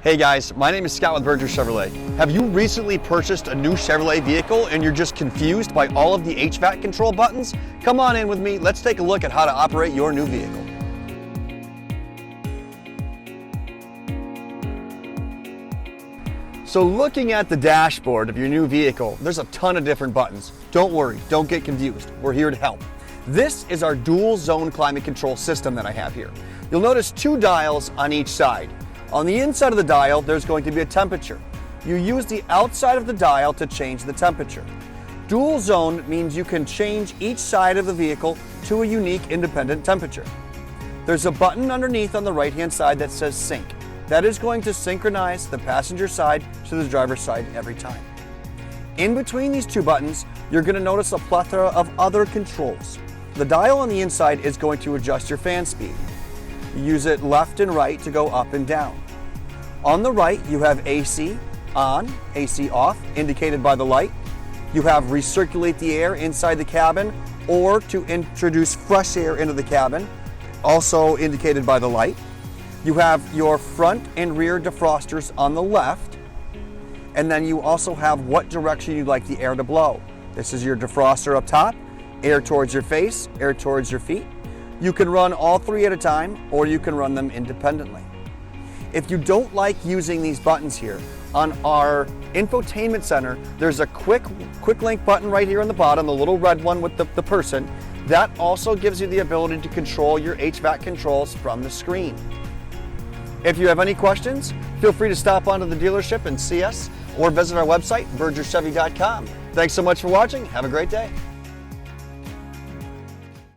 Hey guys, my name is Scott with Berger Chevrolet. Have you recently purchased a new Chevrolet vehicle and you're just confused by all of the HVAC control buttons? Come on in with me, let's take a look at how to operate your new vehicle. So looking at the dashboard of your new vehicle, there's a ton of different buttons. Don't worry, don't get confused, we're here to help. This is our dual zone climate control system that I have here. You'll notice two dials on each side. On the inside of the dial, there's going to be a temperature. You use the outside of the dial to change the temperature. Dual zone means you can change each side of the vehicle to a unique independent temperature. There's a button underneath on the right-hand side that says sync. That is going to synchronize the passenger side to the driver's side every time. In between these two buttons, you're going to notice a plethora of other controls. The dial on the inside is going to adjust your fan speed. You use it left and right to go up and down. On the right, you have AC on, AC off, indicated by the light. You have recirculate the air inside the cabin or to introduce fresh air into the cabin, also indicated by the light. You have your front and rear defrosters on the left, and then you also have what direction you'd like the air to blow. This is your defroster up top, air towards your face, air towards your feet. You can run all three at a time, or you can run them independently. If you don't like using these buttons here, on our infotainment center, there's a quick link button right here on the bottom, the little red one with the person. That also gives you the ability to control your HVAC controls from the screen. If you have any questions, feel free to stop onto the dealership and see us, or visit our website, bergerchevy.com. Thanks so much for watching. Have a great day.